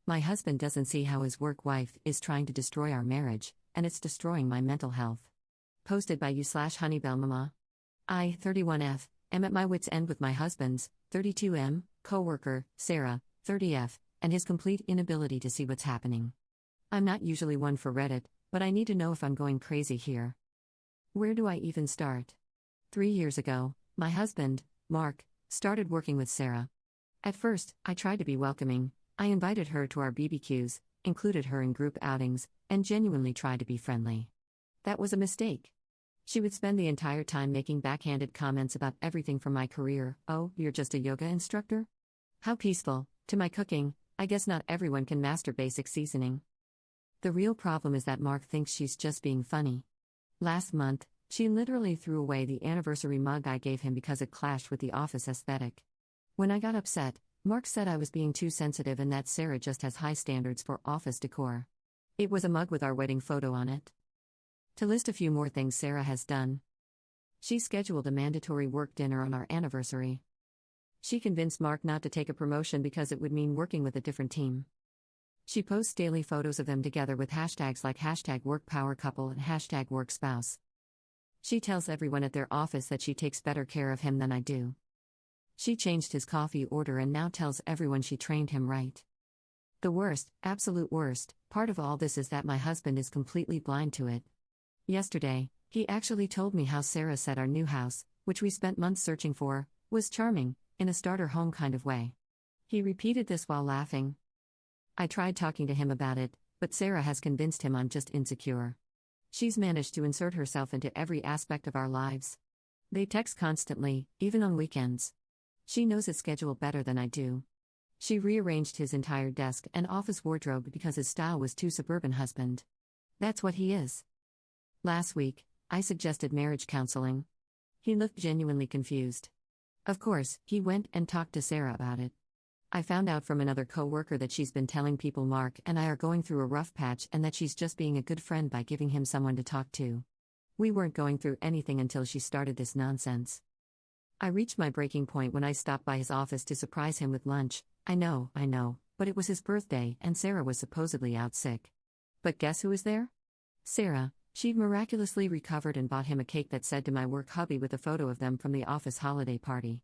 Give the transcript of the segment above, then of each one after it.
My husband doesn't see how his work wife is trying to destroy our marriage, and it's destroying my mental health. Posted by you/Honeybellmama. I, 31F, am at my wit's end with my husband's, 32M, co-worker, Sarah, 30F, and his complete inability to see what's happening. I'm not usually one for Reddit, but I need to know if I'm going crazy here. Where do I even start? 3 years ago, my husband, Mark, started working with Sarah. At first, I tried to be welcoming. I invited her to our BBQs, included her in group outings, and genuinely tried to be friendly. That was a mistake. She would spend the entire time making backhanded comments about everything from my career. Oh, you're just a yoga instructor? How peaceful, to my cooking. I guess not everyone can master basic seasoning. The real problem is that Mark thinks she's just being funny. Last month, she literally threw away the anniversary mug I gave him because it clashed with the office aesthetic. When I got upset, Mark said I was being too sensitive and that Sarah just has high standards for office decor. It was a mug with our wedding photo on it. To list a few more things Sarah has done. She scheduled a mandatory work dinner on our anniversary. She convinced Mark not to take a promotion because it would mean working with a different team. She posts daily photos of them together with hashtags like #WorkPowerCouple and #WorkSpouse. She tells everyone at their office that she takes better care of him than I do. She changed his coffee order and now tells everyone she trained him right. The worst, absolute worst, part of all this is that my husband is completely blind to it. Yesterday, he actually told me how Sarah said our new house, which we spent months searching for, was charming, in a starter home kind of way. He repeated this while laughing. I tried talking to him about it, but Sarah has convinced him I'm just insecure. She's managed to insert herself into every aspect of our lives. They text constantly, even on weekends. She knows his schedule better than I do. She rearranged his entire desk and office wardrobe because his style was too suburban husband. That's what he is. Last week, I suggested marriage counseling. He looked genuinely confused. Of course, he went and talked to Sarah about it. I found out from another co-worker that she's been telling people Mark and I are going through a rough patch and that she's just being a good friend by giving him someone to talk to. We weren't going through anything until she started this nonsense. I reached my breaking point when I stopped by his office to surprise him with lunch. I know, but it was his birthday and Sarah was supposedly out sick. But guess who was there? Sarah. She'd miraculously recovered and bought him a cake that said "To my work hubby" with a photo of them from the office holiday party.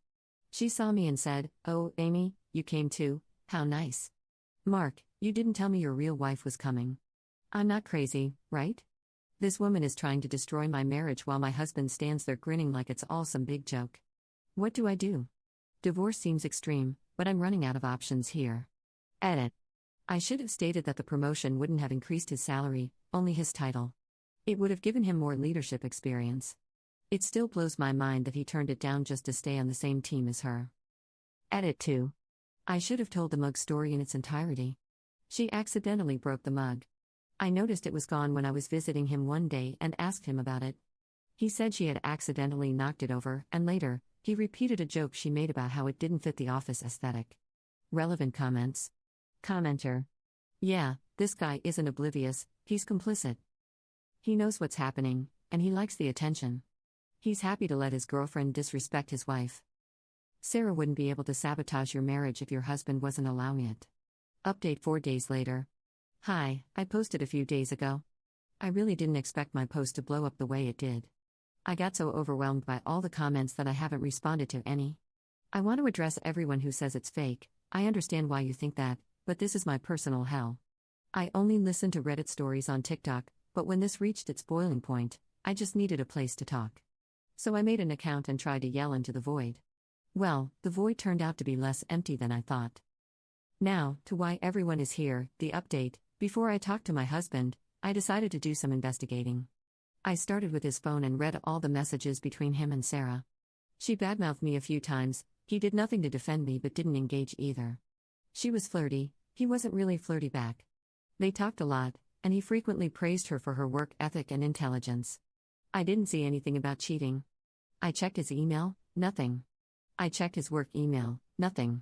She saw me and said, "Oh, Amy, you came too, how nice. Mark, you didn't tell me your real wife was coming. I'm not crazy, right? This woman is trying to destroy my marriage while my husband stands there grinning like it's all some big joke. What do I do? Divorce seems extreme, but I'm running out of options here." Edit. I should have stated that the promotion wouldn't have increased his salary, only his title. It would have given him more leadership experience. It still blows my mind that he turned it down just to stay on the same team as her. Edit 2. I should have told the mug story in its entirety. She accidentally broke the mug. I noticed it was gone when I was visiting him one day and asked him about it. He said she had accidentally knocked it over, and later, he repeated a joke she made about how it didn't fit the office aesthetic. Relevant comments. Commenter. Yeah, this guy isn't oblivious, he's complicit. He knows what's happening, and he likes the attention. He's happy to let his girlfriend disrespect his wife. Sarah wouldn't be able to sabotage your marriage if your husband wasn't allowing it. Update 4 days later. Hi, I posted a few days ago. I really didn't expect my post to blow up the way it did. I got so overwhelmed by all the comments that I haven't responded to any. I want to address everyone who says it's fake. I understand why you think that, but this is my personal hell. I only listen to Reddit stories on TikTok, but when this reached its boiling point, I just needed a place to talk. So I made an account and tried to yell into the void. Well, the void turned out to be less empty than I thought. Now, to why everyone is here, the update. Before I talked to my husband, I decided to do some investigating. I started with his phone and read all the messages between him and Sarah. She badmouthed me a few times. He did nothing to defend me but didn't engage either. She was flirty, he wasn't really flirty back. They talked a lot, and he frequently praised her for her work ethic and intelligence. I didn't see anything about cheating. I checked his email, nothing. I checked his work email, nothing.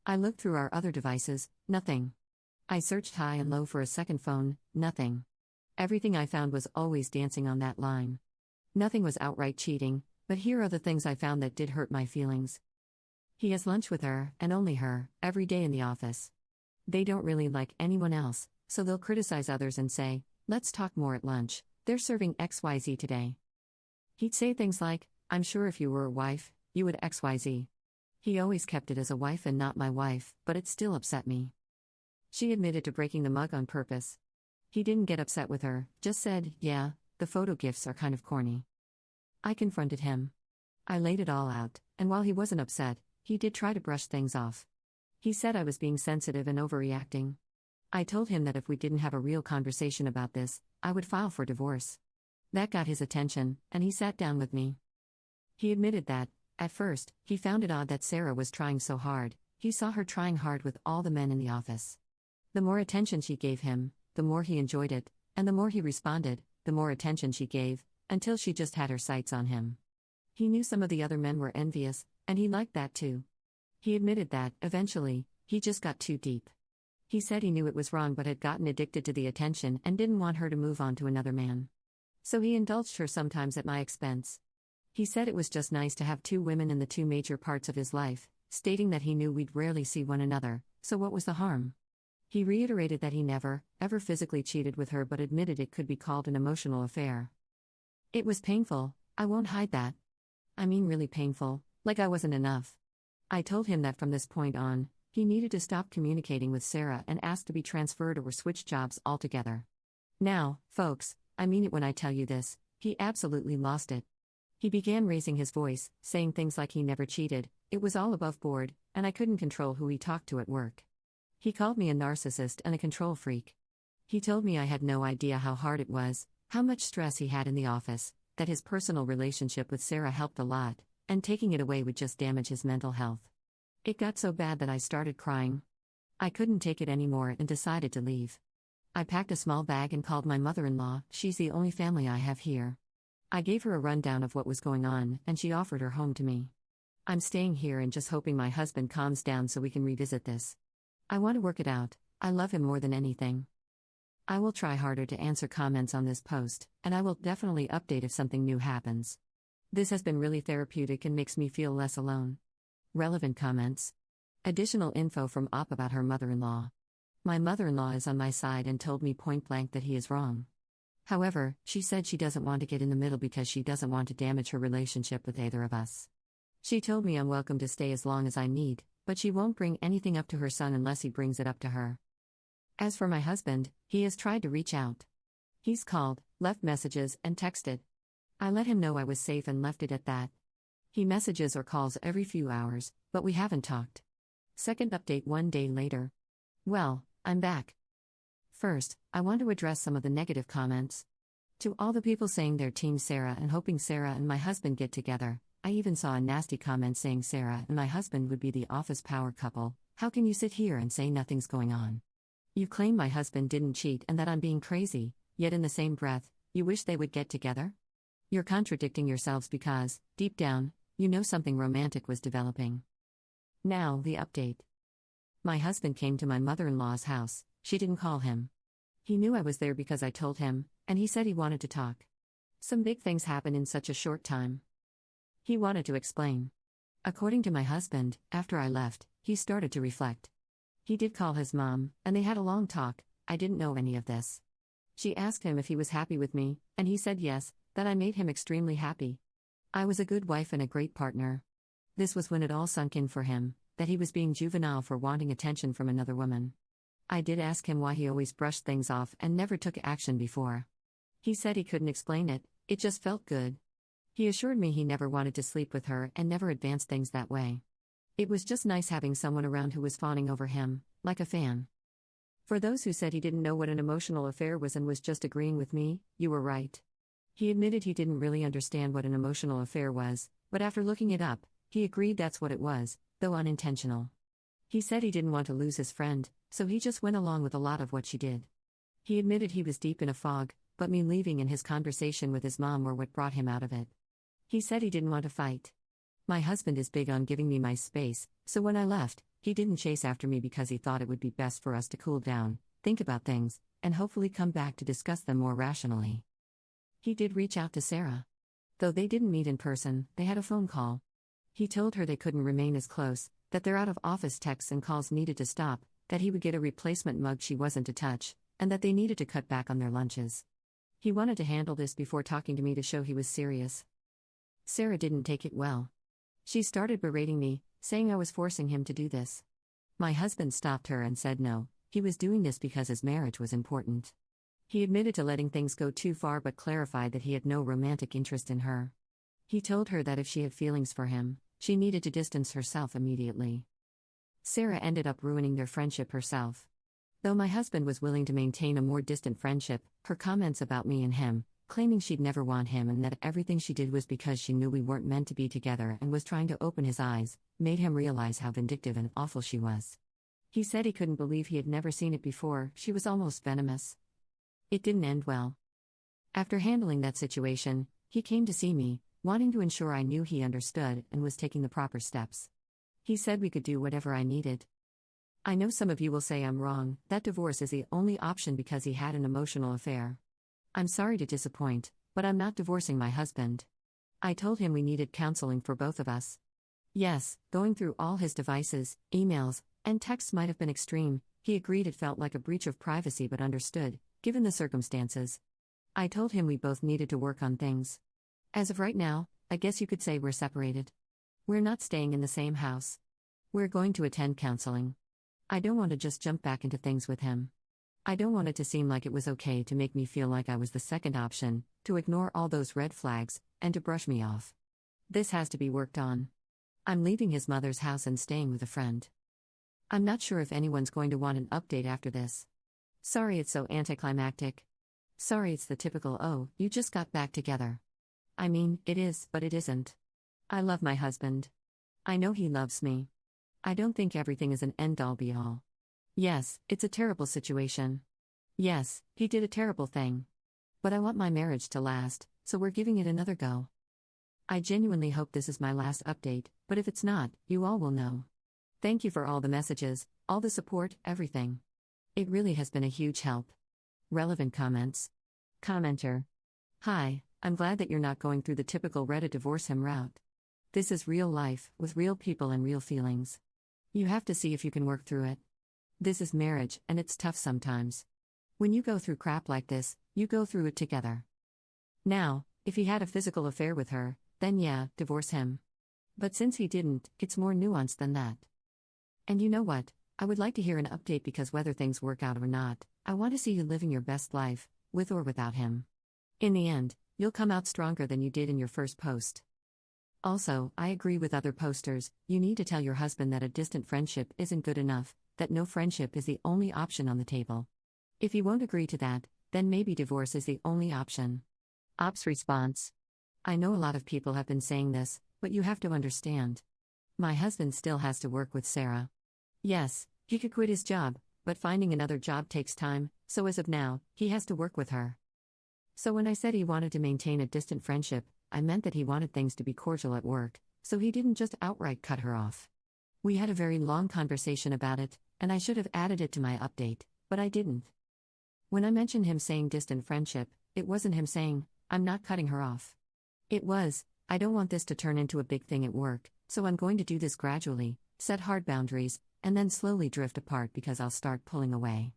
I looked through our other devices, nothing. I searched high and low for a second phone, nothing. Everything I found was always dancing on that line. Nothing was outright cheating, but here are the things I found that did hurt my feelings. He has lunch with her, and only her, every day in the office. They don't really like anyone else, so they'll criticize others and say, "Let's talk more at lunch. They're serving XYZ today." He'd say things like, "I'm sure if you were a wife, you would XYZ." He always kept it as a wife and not my wife, but it still upset me. She admitted to breaking the mug on purpose. He didn't get upset with her, just said, "Yeah, the photo gifts are kind of corny." I confronted him. I laid it all out, and while he wasn't upset, he did try to brush things off. He said I was being sensitive and overreacting. I told him that if we didn't have a real conversation about this, I would file for divorce. That got his attention, and he sat down with me. He admitted that, at first, he found it odd that Sarah was trying so hard. He saw her trying hard with all the men in the office. The more attention she gave him, the more he enjoyed it, and the more he responded, the more attention she gave, until she just had her sights on him. He knew some of the other men were envious, and he liked that too. He admitted that, eventually, he just got too deep. He said he knew it was wrong but had gotten addicted to the attention and didn't want her to move on to another man. So he indulged her sometimes at my expense. He said it was just nice to have two women in the two major parts of his life, stating that he knew we'd rarely see one another, so what was the harm? He reiterated that he never, ever physically cheated with her but admitted it could be called an emotional affair. It was painful, I won't hide that. I mean really painful, like I wasn't enough. I told him that from this point on, he needed to stop communicating with Sarah and ask to be transferred or switch jobs altogether. Now, folks, I mean it when I tell you this, he absolutely lost it. He began raising his voice, saying things like he never cheated, it was all above board, and I couldn't control who he talked to at work. He called me a narcissist and a control freak. He told me I had no idea how hard it was, how much stress he had in the office, that his personal relationship with Sarah helped a lot, and taking it away would just damage his mental health. It got so bad that I started crying. I couldn't take it anymore and decided to leave. I packed a small bag and called my mother-in-law, she's the only family I have here. I gave her a rundown of what was going on, and she offered her home to me. I'm staying here and just hoping my husband calms down so we can revisit this. I want to work it out, I love him more than anything. I will try harder to answer comments on this post, and I will definitely update if something new happens. This has been really therapeutic and makes me feel less alone. Relevant comments. Additional info from Op about her mother-in-law. My mother-in-law is on my side and told me point blank that he is wrong. However, she said she doesn't want to get in the middle because she doesn't want to damage her relationship with either of us. She told me I'm welcome to stay as long as I need, but she won't bring anything up to her son unless he brings it up to her. As for my husband, he has tried to reach out. He's called, left messages, and texted. I let him know I was safe and left it at that. He messages or calls every few hours, but we haven't talked. Second update 1 day later. Well, I'm back. First, I want to address some of the negative comments. To all the people saying they're Team Sarah and hoping Sarah and my husband get together, I even saw a nasty comment saying Sarah and my husband would be the office power couple. How can you sit here and say nothing's going on? You claim my husband didn't cheat and that I'm being crazy, yet in the same breath, you wish they would get together? You're contradicting yourselves because, deep down, you know something romantic was developing. Now, the update. My husband came to my mother-in-law's house, she didn't call him. He knew I was there because I told him, and he said he wanted to talk. Some big things happened in such a short time. He wanted to explain. According to my husband, after I left, he started to reflect. He did call his mom, and they had a long talk. I didn't know any of this. She asked him if he was happy with me, and he said yes, that I made him extremely happy. I was a good wife and a great partner. This was when it all sunk in for him, that he was being juvenile for wanting attention from another woman. I did ask him why he always brushed things off and never took action before. He said he couldn't explain it, it just felt good. He assured me he never wanted to sleep with her and never advanced things that way. It was just nice having someone around who was fawning over him, like a fan. For those who said he didn't know what an emotional affair was and was just agreeing with me, you were right. He admitted he didn't really understand what an emotional affair was, but after looking it up, he agreed that's what it was, though unintentional. He said he didn't want to lose his friend, so he just went along with a lot of what she did. He admitted he was deep in a fog, but me leaving and his conversation with his mom were what brought him out of it. He said he didn't want to fight. My husband is big on giving me my space, so when I left, he didn't chase after me because he thought it would be best for us to cool down, think about things, and hopefully come back to discuss them more rationally. He did reach out to Sarah. Though they didn't meet in person, they had a phone call. He told her they couldn't remain as close, that their out-of-office texts and calls needed to stop, that he would get a replacement mug she wasn't to touch, and that they needed to cut back on their lunches. He wanted to handle this before talking to me to show he was serious. Sarah didn't take it well. She started berating me, saying I was forcing him to do this. My husband stopped her and said no, he was doing this because his marriage was important. He admitted to letting things go too far but clarified that he had no romantic interest in her. He told her that if she had feelings for him, she needed to distance herself immediately. Sarah ended up ruining their friendship herself. Though my husband was willing to maintain a more distant friendship, her comments about me and him, claiming she'd never want him and that everything she did was because she knew we weren't meant to be together and was trying to open his eyes, made him realize how vindictive and awful she was. He said he couldn't believe he had never seen it before. She was almost venomous. It didn't end well. After handling that situation, he came to see me, wanting to ensure I knew he understood and was taking the proper steps. He said we could do whatever I needed. I know some of you will say I'm wrong, that divorce is the only option because he had an emotional affair. I'm sorry to disappoint, but I'm not divorcing my husband. I told him we needed counseling for both of us. Yes, going through all his devices, emails, and texts might have been extreme. He agreed it felt like a breach of privacy but understood, given the circumstances. I told him we both needed to work on things. As of right now, I guess you could say we're separated. We're not staying in the same house. We're going to attend counseling. I don't want to just jump back into things with him. I don't want it to seem like it was okay to make me feel like I was the second option, to ignore all those red flags, and to brush me off. This has to be worked on. I'm leaving his mother's house and staying with a friend. I'm not sure if anyone's going to want an update after this. Sorry it's so anticlimactic. Sorry it's the typical "oh, you just got back together." I mean, it is, but it isn't. I love my husband. I know he loves me. I don't think everything is an end-all be-all. Yes, it's a terrible situation. Yes, he did a terrible thing. But I want my marriage to last, so we're giving it another go. I genuinely hope this is my last update, but if it's not, you all will know. Thank you for all the messages, all the support, everything. It really has been a huge help. Relevant comments. Commenter. Hi, I'm glad that you're not going through the typical Reddit divorce him route. This is real life, with real people and real feelings. You have to see if you can work through it. This is marriage, and it's tough sometimes. When you go through crap like this, you go through it together. Now, if he had a physical affair with her, then yeah, divorce him. But since he didn't, it's more nuanced than that. And you know what? I would like to hear an update because whether things work out or not, I want to see you living your best life, with or without him. In the end, you'll come out stronger than you did in your first post. Also, I agree with other posters, you need to tell your husband that a distant friendship isn't good enough, that no friendship is the only option on the table. If he won't agree to that, then maybe divorce is the only option. Ops response. I know a lot of people have been saying this, but you have to understand. My husband still has to work with Sarah. Yes, he could quit his job, but finding another job takes time, so as of now, he has to work with her. So when I said he wanted to maintain a distant friendship, I meant that he wanted things to be cordial at work, so he didn't just outright cut her off. We had a very long conversation about it, and I should have added it to my update, but I didn't. When I mentioned him saying distant friendship, it wasn't him saying, I'm not cutting her off. It was, I don't want this to turn into a big thing at work, so I'm going to do this gradually, set hard boundaries, and then slowly drift apart because I'll start pulling away.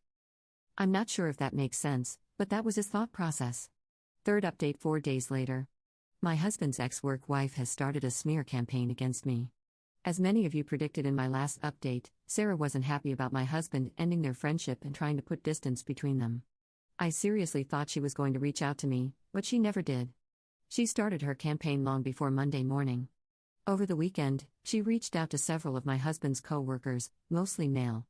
I'm not sure if that makes sense, but that was his thought process. Third update 4 days later. My husband's ex-work wife has started a smear campaign against me. As many of you predicted in my last update, Sarah wasn't happy about my husband ending their friendship and trying to put distance between them. I seriously thought she was going to reach out to me, but she never did. She started her campaign long before Monday morning. Over the weekend, she reached out to several of my husband's co-workers, mostly male.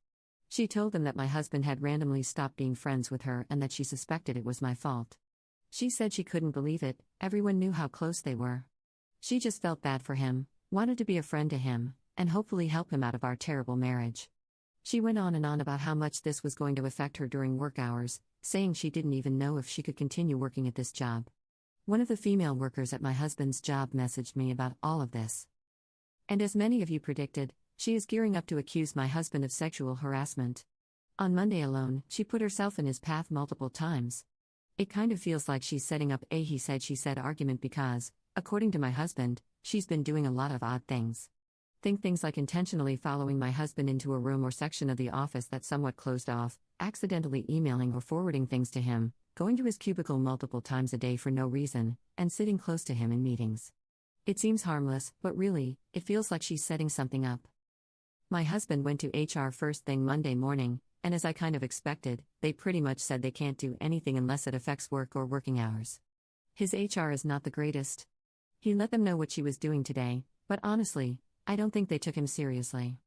She told them that my husband had randomly stopped being friends with her and that she suspected it was my fault. She said she couldn't believe it, everyone knew how close they were. She just felt bad for him, wanted to be a friend to him, and hopefully help him out of our terrible marriage. She went on and on about how much this was going to affect her during work hours, saying she didn't even know if she could continue working at this job. One of the female workers at my husband's job messaged me about all of this. And as many of you predicted, she is gearing up to accuse my husband of sexual harassment. On Monday alone, she put herself in his path multiple times. It kind of feels like she's setting up a he said she said argument because, according to my husband, she's been doing a lot of odd things. Think things like intentionally following my husband into a room or section of the office that's somewhat closed off, accidentally emailing or forwarding things to him, going to his cubicle multiple times a day for no reason, and sitting close to him in meetings. It seems harmless, but really, it feels like she's setting something up. My husband went to HR first thing Monday morning, and as I kind of expected, they pretty much said they can't do anything unless it affects work or working hours. His HR is not the greatest. He let them know what she was doing today, but honestly, I don't think they took him seriously.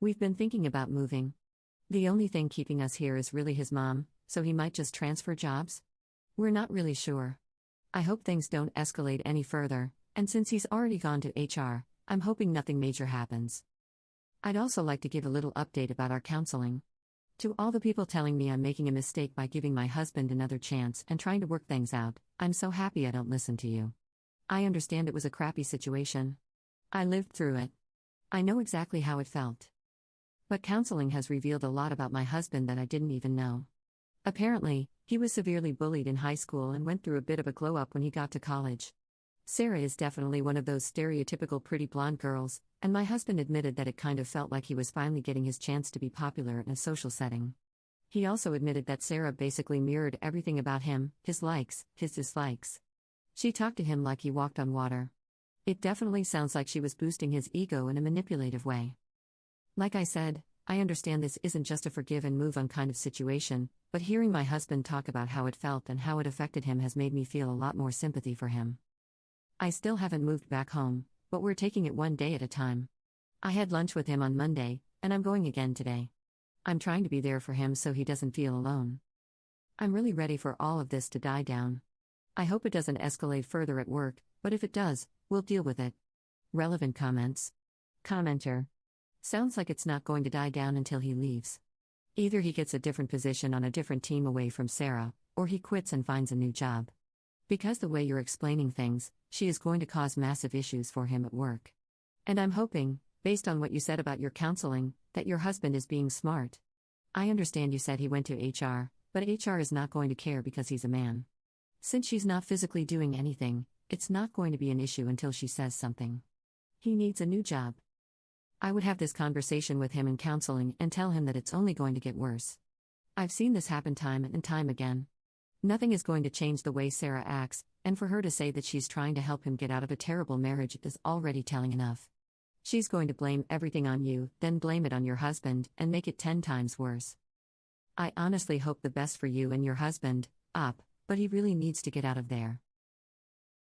We've been thinking about moving. The only thing keeping us here is really his mom, so he might just transfer jobs? We're not really sure. I hope things don't escalate any further, and since he's already gone to HR, I'm hoping nothing major happens. I'd also like to give a little update about our counseling. To all the people telling me I'm making a mistake by giving my husband another chance and trying to work things out, I'm so happy I don't listen to you. I understand it was a crappy situation. I lived through it. I know exactly how it felt. But counseling has revealed a lot about my husband that I didn't even know. Apparently, he was severely bullied in high school and went through a bit of a glow-up when he got to college. Sarah is definitely one of those stereotypical pretty blonde girls, and my husband admitted that it kind of felt like he was finally getting his chance to be popular in a social setting. He also admitted that Sarah basically mirrored everything about him, his likes, his dislikes. She talked to him like he walked on water. It definitely sounds like she was boosting his ego in a manipulative way. Like I said, I understand this isn't just a forgive and move on kind of situation, but hearing my husband talk about how it felt and how it affected him has made me feel a lot more sympathy for him. I still haven't moved back home, but we're taking it one day at a time. I had lunch with him on Monday, and I'm going again today. I'm trying to be there for him so he doesn't feel alone. I'm really ready for all of this to die down. I hope it doesn't escalate further at work, but if it does, we'll deal with it. Relevant comments. Commenter. Sounds like it's not going to die down until he leaves. Either he gets a different position on a different team away from Sarah, or he quits and finds a new job. Because the way you're explaining things, she is going to cause massive issues for him at work. And I'm hoping, based on what you said about your counseling, that your husband is being smart. I understand you said he went to HR, but HR is not going to care because he's a man. Since she's not physically doing anything, it's not going to be an issue until she says something. He needs a new job. I would have this conversation with him in counseling and tell him that it's only going to get worse. I've seen this happen time and time again. Nothing is going to change the way Sarah acts, and for her to say that she's trying to help him get out of a terrible marriage is already telling enough. She's going to blame everything on you, then blame it on your husband, and make it 10 times worse. I honestly hope the best for you and your husband, but he really needs to get out of there.